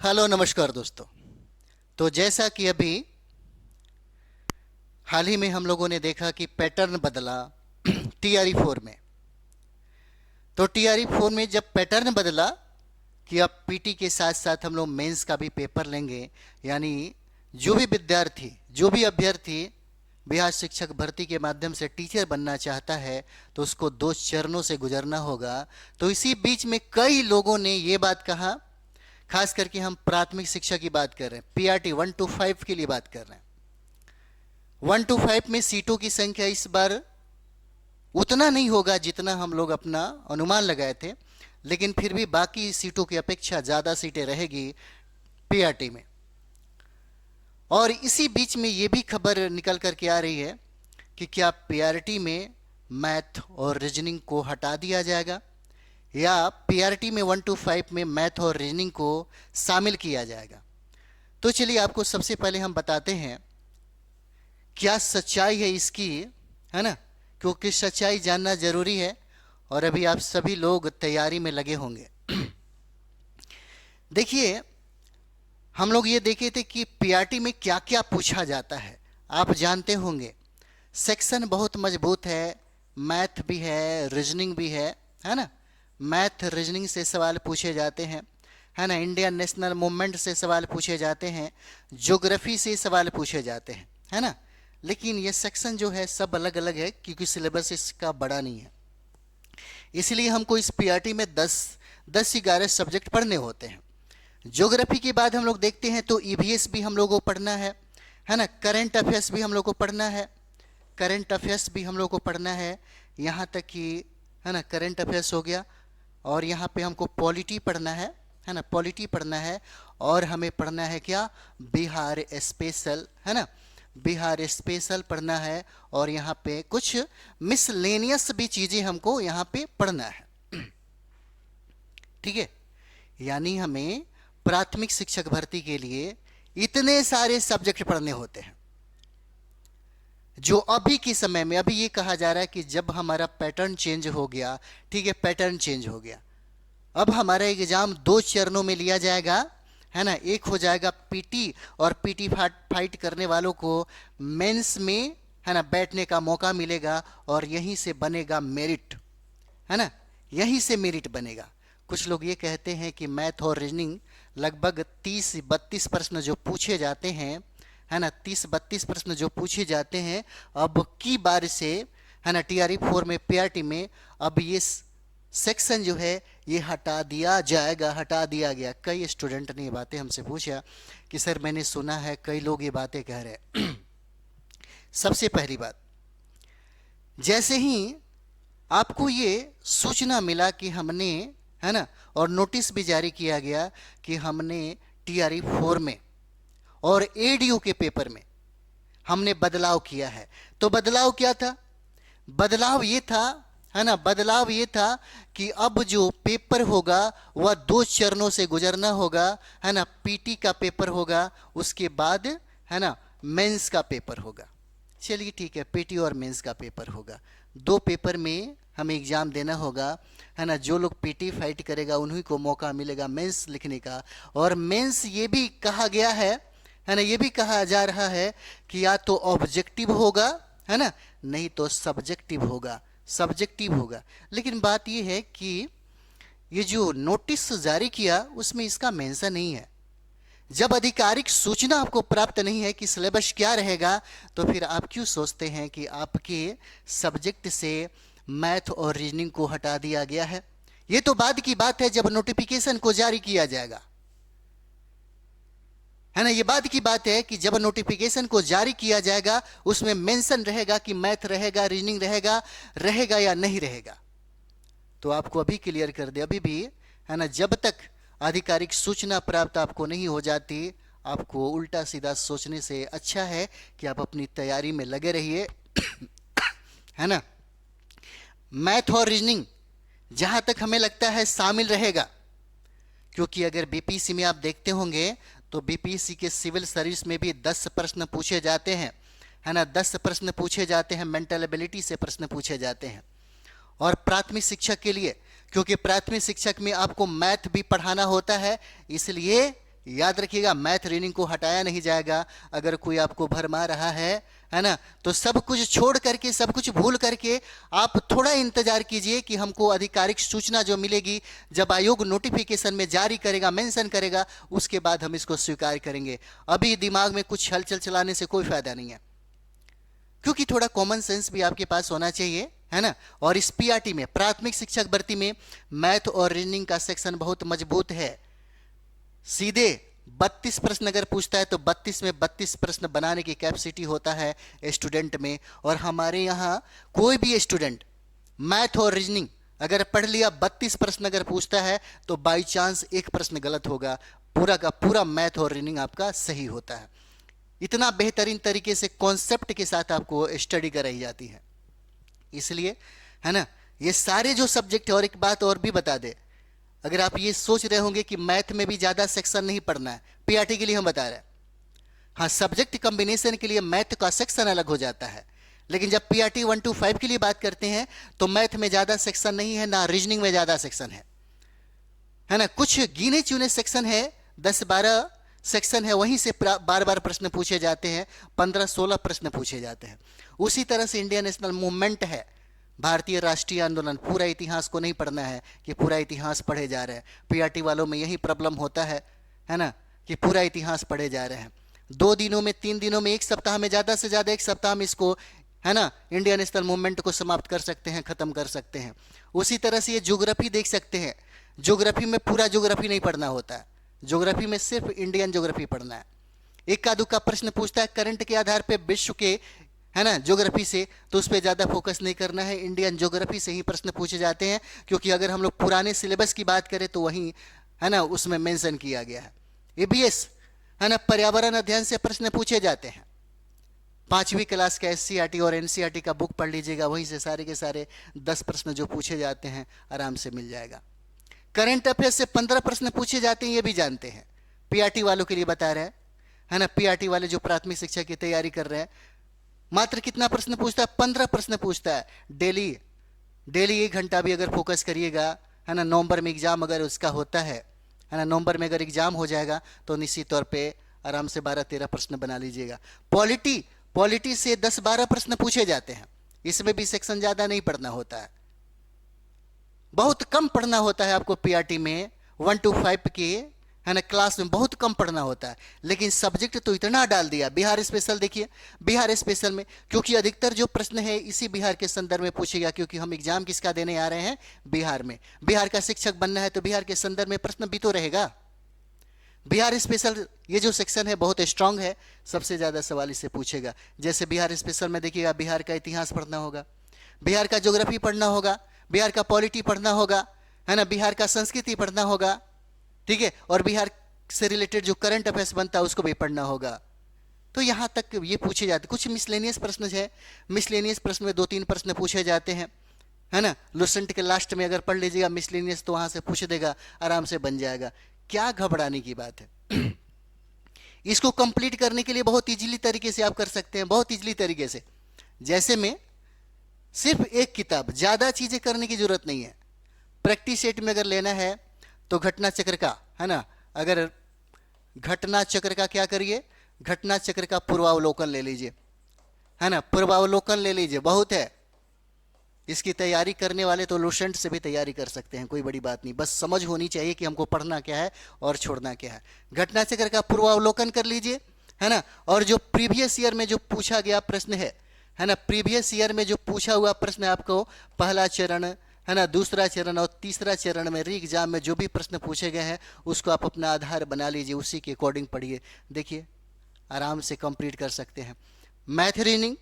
Hello नमस्कार दोस्तों। तो जैसा कि अभी हाल ही में हम लोगों ने देखा कि पैटर्न बदला टीआरई 4 में। तो टीआरई 4 में जब पैटर्न बदला कि अब पीटी के साथ साथ हम लोग मेंस का भी पेपर लेंगे, यानी जो भी विद्यार्थी, जो भी अभ्यर्थी बिहार शिक्षक भर्ती के माध्यम से टीचर बनना चाहता है तो उसको 2 चरणों से गुजरना होगा। तो इसी बीच में कई लोगों ने ये बात कहा, खास करके हम प्राथमिक शिक्षा की बात कर रहे हैं, पीआरटी 1 to 5 के लिए बात कर रहे हैं। 1 to 5 में सीटों की संख्या इस बार उतना नहीं होगा जितना हम लोग अपना अनुमान लगाए थे, लेकिन फिर भी बाकी सीटों की अपेक्षा ज़्यादा सीटें रहेगी पीआरटी में। और इसी बीच में ये भी खबर निकल करके आ रही है कि क्या पीआरटी में मैथ और रीजनिंग को हटा दिया जाएगा या पीआरटी में 1 to 5 में मैथ और रीजनिंग को शामिल किया जाएगा। तो चलिए आपको सबसे पहले हम बताते हैं क्या सच्चाई है इसकी, है ना, क्योंकि सच्चाई जानना जरूरी है और अभी आप सभी लोग तैयारी में लगे होंगे। देखिए, हम लोग ये देखे थे कि पीआरटी में क्या क्या पूछा जाता है। आप जानते होंगे सेक्शन बहुत मजबूत है, मैथ भी है, रीजनिंग भी है ना। मैथ रीजनिंग से सवाल पूछे जाते हैं, है ना। इंडियन नेशनल मूवमेंट से सवाल पूछे जाते हैं, ज्योग्राफी से सवाल पूछे जाते हैं, है ना। लेकिन ये सेक्शन जो है सब अलग अलग है क्योंकि सिलेबस इसका बड़ा नहीं है, इसलिए हमको इस पीआरटी में 10-11 सब्जेक्ट पढ़ने होते हैं। ज्योग्राफी के बाद हम लोग देखते हैं तो ईवीएस भी हम लोग को पढ़ना है ना। करंट अफेयर्स भी हम लोग को पढ़ना है, करंट अफेयर्स भी हम लोग को पढ़ना है, यहाँ तक कि, है ना, करंट अफेयर्स हो गया। और यहाँ पे हमको पॉलिटी पढ़ना है ना, पॉलिटी पढ़ना है। और हमें पढ़ना है क्या, बिहार स्पेशल, है ना, बिहार स्पेशल पढ़ना है। और यहाँ पे कुछ मिसलेनियस भी चीज़ें हमको यहाँ पे पढ़ना है, ठीक है। यानी हमें प्राथमिक शिक्षक भर्ती के लिए इतने सारे सब्जेक्ट पढ़ने होते हैं जो अभी के समय में, अभी ये कहा जा रहा है कि जब हमारा पैटर्न चेंज हो गया, ठीक है, पैटर्न चेंज हो गया, अब हमारा एग्जाम 2 चरणों में लिया जाएगा, है ना। एक हो जाएगा पीटी, और पीटी फाइट करने वालों को मेंस में, है ना, बैठने का मौका मिलेगा और यहीं से बनेगा मेरिट, है ना, यहीं से मेरिट बनेगा। कुछ लोग ये कहते हैं कि मैथ और रीजनिंग लगभग 30-32 प्रश्न जो पूछे जाते हैं, है ना, 30-32 प्रश्न जो पूछे जाते हैं, अब की बार से, है ना, टीआरई 4 में, पीआरटी में अब ये सेक्शन जो है ये हटा दिया जाएगा, हटा दिया गया। कई स्टूडेंट ने ये बातें हमसे पूछा कि सर मैंने सुना है कई लोग ये बातें कह रहे हैं। सबसे पहली बात, जैसे ही आपको ये सूचना मिला कि हमने, है ना, और नोटिस भी जारी किया गया कि हमने टीआरई 4 में और एडीओ के पेपर में हमने बदलाव किया है, तो बदलाव क्या था? बदलाव ये था, है ना, बदलाव ये था कि अब जो पेपर होगा वह 2 चरणों से गुजरना होगा, है ना। पीटी का पेपर होगा, उसके बाद, है ना, मेंस का पेपर होगा। चलिए ठीक है, पीटी और मेंस का पेपर होगा, 2 पेपर में हमें एग्जाम देना होगा, है ना। जो लोग पीटी फाइट करेगा उन्हीं को मौका मिलेगा मेंस लिखने का। और मेंस ये भी कहा गया है ना, ये भी कहा जा रहा है कि या तो ऑब्जेक्टिव होगा, है ना, नहीं तो सब्जेक्टिव होगा, सब्जेक्टिव होगा। लेकिन बात ये है कि ये जो नोटिस जारी किया उसमें इसका मेंशन नहीं है। जब आधिकारिक सूचना आपको प्राप्त नहीं है कि सिलेबस क्या रहेगा, तो फिर आप क्यों सोचते हैं कि आपके सब्जेक्ट से मैथ और रीजनिंग को हटा दिया गया है? ये तो बाद की बात है जब नोटिफिकेशन को जारी किया जाएगा, है ना। ये बाद की बात है कि जब नोटिफिकेशन को जारी किया जाएगा उसमें मेंशन रहेगा कि मैथ रहेगा, रीजनिंग रहेगा या नहीं रहेगा। तो आपको अभी क्लियर कर दे, अभी भी, है ना, जब तक आधिकारिक सूचना प्राप्त आपको नहीं हो जाती, आपको उल्टा सीधा सोचने से अच्छा है कि आप अपनी तैयारी में लगे रहिए, है ना। मैथ और रीजनिंग जहां तक हमें लगता है शामिल रहेगा, क्योंकि अगर बीपीएससी में आप देखते होंगे तो बीपीएससी के सिविल सर्विस में भी 10 प्रश्न पूछे जाते हैं, है ना, 10 प्रश्न पूछे जाते हैं, मेंटल एबिलिटी से प्रश्न पूछे जाते हैं। और प्राथमिक शिक्षक के लिए, क्योंकि प्राथमिक शिक्षक में आपको मैथ भी पढ़ाना होता है, इसलिए याद रखिएगा, मैथ रीडिंग को हटाया नहीं जाएगा। अगर कोई आपको भरमा रहा है ना, तो सब कुछ छोड़ करके, सब कुछ भूल करके आप थोड़ा इंतजार कीजिए कि हमको आधिकारिक सूचना जो मिलेगी, जब आयोग नोटिफिकेशन में जारी करेगा, मेंशन करेगा, उसके बाद हम इसको स्वीकार करेंगे। अभी दिमाग में कुछ हलचल चलाने से कोई फायदा नहीं है, क्योंकि थोड़ा कॉमन सेंस भी आपके पास होना चाहिए, है ना। और इस पीआरटी में, प्राथमिक शिक्षक भर्ती में, मैथ और रीजनिंग का सेक्शन बहुत मजबूत है। सीधे 32 प्रश्न अगर पूछता है तो 32 में 32 प्रश्न बनाने की कैपेसिटी होता है स्टूडेंट में। और हमारे यहाँ कोई भी स्टूडेंट मैथ और रीजनिंग अगर पढ़ लिया, 32 प्रश्न अगर पूछता है तो बाई चांस एक प्रश्न गलत होगा, पूरा का पूरा मैथ और रीजनिंग आपका सही होता है। इतना बेहतरीन तरीके से कॉन्सेप्ट के साथ आपको स्टडी कराई जाती है। इसलिए, है ना, ये सारे जो सब्जेक्ट है। और एक बात और भी बता दे, अगर आप ये सोच रहे होंगे कि मैथ में भी ज्यादा सेक्शन नहीं पढ़ना है, पीआरटी के लिए हम बता रहे हैं, हाँ, सब्जेक्ट कॉम्बिनेशन के लिए मैथ का सेक्शन अलग हो जाता है। लेकिन जब पीआरटी 1 to 5 के लिए बात करते हैं तो मैथ में ज्यादा सेक्शन नहीं है, ना रीजनिंग में ज्यादा सेक्शन है ना। कुछ गिने चुने सेक्शन है, 10-12 सेक्शन है, वहीं से बार बार प्रश्न पूछे जाते हैं, 15-16 प्रश्न पूछे जाते हैं। उसी तरह से इंडियन नेशनल मूवमेंट है, भारतीय राष्ट्रीय आंदोलन, पूरा इतिहास को नहीं पढ़ना है कि पूरा इतिहास पढ़े जा रहे हैं। पीआरटी वालों में यही प्रॉब्लम होता है ना, कि पूरा इतिहास पढ़े जा रहे हैं। 2 दिनों में, 3 दिनों में, 1 सप्ताह में, ज़्यादा से ज़्यादा 1 सप्ताह में इसको, है ना, इंडियन नेशनल मूवमेंट को समाप्त कर सकते हैं, ख़त्म कर सकते हैं। उसी तरह से ये ज्योग्राफी देख सकते हैं, ज्योग्राफी में पूरा ज्योग्राफी नहीं पढ़ना होता है, ज्योग्राफी में सिर्फ इंडियन ज्योग्राफी पढ़ना है। इक्का दुक्का प्रश्न पूछता है करंट के आधार पे विश्व के, है ना, ज्योग्राफी से, तो उस पर ज़्यादा फोकस नहीं करना है, इंडियन ज्योग्राफी से ही प्रश्न पूछे जाते हैं। क्योंकि अगर हम लोग पुराने सिलेबस की बात करें तो वहीं, है ना, उसमें मेंशन किया गया है। ईबीएस, है ना, पर्यावरण अध्ययन से प्रश्न पूछे जाते हैं। 5वीं क्लास का एससीईआरटी और एनसीईआरटी का बुक पढ़ लीजिएगा, वहीं से सारे के सारे 10 प्रश्न जो पूछे जाते हैं आराम से मिल जाएगा। करंट अफेयर से 15 प्रश्न पूछे जाते हैं, ये भी जानते हैं। पीआरटी वालों के लिए बता रहे हैं, है ना, पीआरटी वाले जो प्राथमिक शिक्षा की तैयारी कर रहे हैं, मात्र कितना प्रश्न पूछता है? 15 प्रश्न पूछता है डेली। 1 घंटा भी अगर फोकस करिएगा, है ना, नवंबर में एग्जाम अगर उसका होता है ना, नवंबर में अगर एग्जाम हो जाएगा तो निश्चित तौर पे आराम से 12-13 प्रश्न बना लीजिएगा। पॉलिटी से 10-12 प्रश्न पूछे जाते हैं, इसमें भी सेक्शन ज्यादा नहीं पढ़ना होता है, बहुत कम पढ़ना होता है आपको पीआरटी में। 1 to 5 के, है ना, क्लास में बहुत कम पढ़ना होता है। लेकिन सब्जेक्ट तो इतना डाल दिया। बिहार स्पेशल देखिए, बिहार स्पेशल में, क्योंकि अधिकतर जो प्रश्न है इसी बिहार के संदर्भ में पूछेगा, क्योंकि हम एग्जाम किसका देने आ रहे हैं? बिहार में। बिहार का शिक्षक बनना है तो बिहार के संदर्भ में प्रश्न भी तो रहेगा। बिहार स्पेशल ये जो सेक्शन है बहुत स्ट्रांग है, सबसे ज्यादा सवाल इससे पूछेगा। जैसे बिहार स्पेशल में देखिएगा, बिहार का इतिहास पढ़ना होगा, बिहार का ज्योग्राफी पढ़ना होगा, बिहार का पॉलिटी पढ़ना होगा, है ना, बिहार का संस्कृति पढ़ना होगा, ठीक है, और बिहार से रिलेटेड जो करंट अफेयर्स बनता है उसको भी पढ़ना होगा। तो यहां तक ये पूछे जाते। कुछ मिसलेनियस प्रश्न है, मिसलेनियस प्रश्न में 2-3 प्रश्न पूछे जाते हैं, है ना। लुसेंट के लास्ट में अगर पढ़ लीजिएगा मिसलेनियस तो वहां से पूछ देगा, आराम से बन जाएगा। क्या घबराने की बात है? इसको कंप्लीट करने के लिए बहुत इजीली तरीके से आप कर सकते हैं, बहुत इजीली तरीके से। जैसे में सिर्फ एक किताब, ज्यादा चीजें करने की जरूरत नहीं है। प्रैक्टिस सेट में अगर लेना है तो घटना चक्र का, है ना, अगर घटना चक्र का क्या करिए, घटना चक्र का पूर्वावलोकन ले लीजिए, है ना, पूर्वावलोकन ले लीजिए, बहुत है। इसकी तैयारी करने वाले तो लुसेंट से भी तैयारी कर सकते हैं, कोई बड़ी बात नहीं, बस समझ होनी चाहिए कि हमको पढ़ना क्या है और छोड़ना क्या है। घटना चक्र का पूर्वावलोकन कर लीजिए, है ना। और जो प्रीवियस ईयर में जो पूछा गया प्रश्न है ना, प्रीवियस ईयर में जो पूछा हुआ प्रश्न आपको, पहला चरण, है ना, दूसरा चरण और तीसरा चरण में री एग्जाम में जो भी प्रश्न पूछे गए हैं उसको आप अपना आधार बना लीजिए, उसी के अकॉर्डिंग पढ़िए, देखिए आराम से कंप्लीट कर सकते हैं। मैथ रीजनिंग,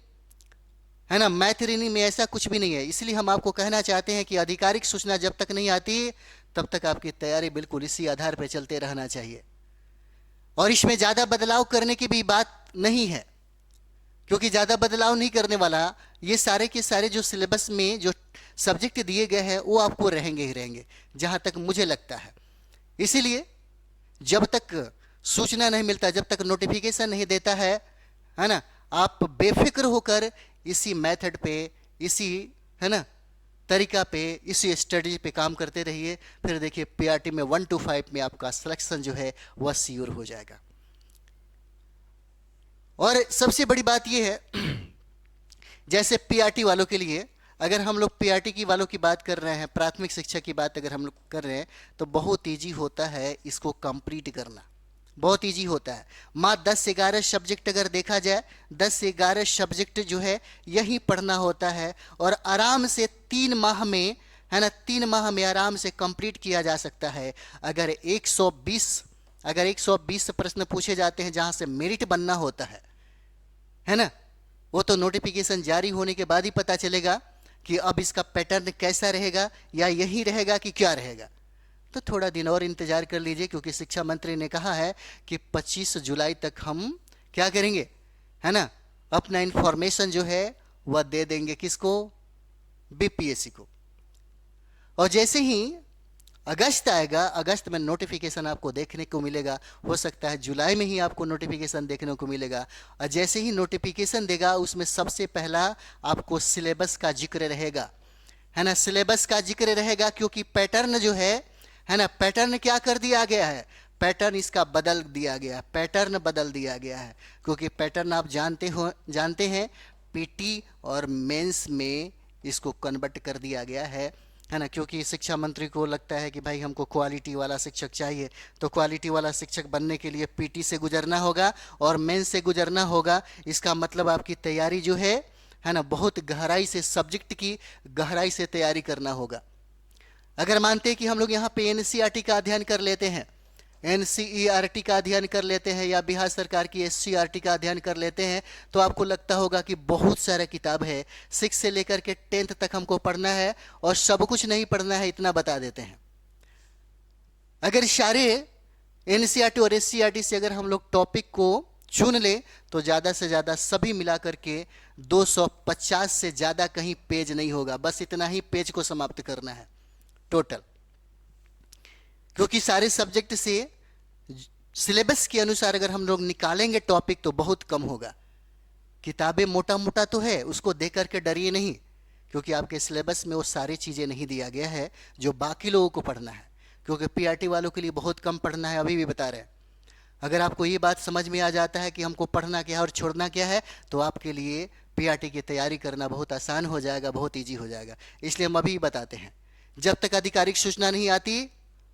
है ना, मैथ रीजनिंग में ऐसा कुछ भी नहीं है। इसलिए हम आपको कहना चाहते हैं कि आधिकारिक सूचना जब तक नहीं आती तब तक आपकी तैयारी बिल्कुल इसी आधार पर चलते रहना चाहिए। और इसमें ज़्यादा बदलाव करने की भी बात नहीं है, क्योंकि ज़्यादा बदलाव नहीं करने वाला, ये सारे के सारे जो सिलेबस में जो सब्जेक्ट दिए गए हैं वो आपको रहेंगे ही रहेंगे, जहाँ तक मुझे लगता है। इसीलिए जब तक सूचना नहीं मिलता, जब तक नोटिफिकेशन नहीं देता है ना, आप बेफिक्र होकर इसी मेथड पे, इसी, है ना, तरीका पे, इसी स्ट्रेटजी पे काम करते रहिए। फिर देखिए पीआरटी में 1 to 5 में आपका सिलेक्शन जो है वह सियोर हो जाएगा। और सबसे बड़ी बात यह है, जैसे पीआरटी वालों के लिए, अगर हम लोग पीआरटी की वालों की बात कर रहे हैं, प्राथमिक शिक्षा की बात अगर हम लोग कर रहे हैं, तो बहुत ईजी होता है इसको कंप्लीट करना, बहुत ईजी होता है। मात्र 10 से 11 सब्जेक्ट अगर देखा जाए, 10 से 11 सब्जेक्ट जो है यही पढ़ना होता है, और आराम से 3 माह में, है ना, 3 माह में आराम से कंप्लीट किया जा सकता है। अगर 120 प्रश्न पूछे जाते हैं जहां से मेरिट बनना होता है ना, वो तो नोटिफिकेशन जारी होने के बाद ही पता चलेगा कि अब इसका पैटर्न कैसा रहेगा, या यही रहेगा कि क्या रहेगा। तो थोड़ा दिन और इंतजार कर लीजिए, क्योंकि शिक्षा मंत्री ने कहा है कि 25 जुलाई तक हम क्या करेंगे, है ना, अपना इंफॉर्मेशन जो है वह दे देंगे, किसको, बीपीएससी को। और जैसे ही अगस्त आएगा, अगस्त में नोटिफिकेशन आपको देखने को मिलेगा, हो सकता है जुलाई में ही आपको नोटिफिकेशन देखने को मिलेगा। और जैसे ही नोटिफिकेशन देगा, उसमें सबसे पहला आपको सिलेबस का जिक्र रहेगा, है ना, सिलेबस का जिक्र रहेगा, क्योंकि पैटर्न जो है ना, पैटर्न क्या कर दिया गया है, पैटर्न इसका बदल दिया गया, पैटर्न बदल दिया गया है। क्योंकि पैटर्न आप जानते हैं पीटी और मेंस में इसको कन्वर्ट कर दिया गया है ना, क्योंकि शिक्षा मंत्री को लगता है कि भाई हमको क्वालिटी वाला शिक्षक चाहिए, तो क्वालिटी वाला शिक्षक बनने के लिए पीटी से गुजरना होगा और मेंस से गुजरना होगा। इसका मतलब आपकी तैयारी जो है ना, बहुत गहराई से, सब्जेक्ट की गहराई से तैयारी करना होगा। अगर मानते हैं कि हम लोग यहाँ पे एनसीईआरटी का अध्ययन कर लेते हैं, एनसीईआरटी का अध्ययन कर लेते हैं, या बिहार सरकार की एससीईआरटी का अध्ययन कर लेते हैं, तो आपको लगता होगा कि बहुत सारा किताब है, 6 से लेकर के 10th तक हमको पढ़ना है और सब कुछ नहीं पढ़ना है, इतना बता देते हैं। अगर सारे एनसीईआरटी और एससीईआरटी से अगर हम लोग टॉपिक को चुन ले, तो ज़्यादा से ज़्यादा सभी मिलाकर के 250 से ज़्यादा कहीं पेज नहीं होगा, बस इतना ही पेज को समाप्त करना है टोटल। क्योंकि सारे सब्जेक्ट से सिलेबस के अनुसार अगर हम लोग निकालेंगे टॉपिक, तो बहुत कम होगा। किताबें मोटा मोटा तो है, उसको देख करके डरिए नहीं, क्योंकि आपके सिलेबस में वो सारी चीज़ें नहीं दिया गया है जो बाकी लोगों को पढ़ना है। क्योंकि पीआरटी वालों के लिए बहुत कम पढ़ना है, अभी भी बता रहे हैं। अगर आपको ये बात समझ में आ जाता है कि हमको पढ़ना क्या है और छोड़ना क्या है, तो आपके लिए पीआरटी की तैयारी करना बहुत आसान हो जाएगा, बहुत ईजी हो जाएगा। इसलिए हम अभी बताते हैं, जब तक आधिकारिक सूचना नहीं आती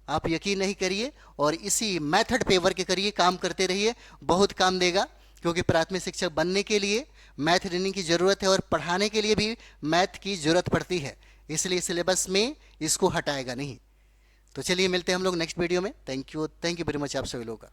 आप यकीन नहीं करिए, और इसी मेथड पे वर्क करिए, काम करते रहिए, बहुत काम देगा। क्योंकि प्राथमिक शिक्षक बनने के लिए मैथ रीडिंग की ज़रूरत है, और पढ़ाने के लिए भी मैथ की ज़रूरत पड़ती है, इसलिए सिलेबस में इसको हटाएगा नहीं। तो चलिए मिलते हैं हम लोग नेक्स्ट वीडियो में। थैंक यू वेरी मच आप सभी लोगों का।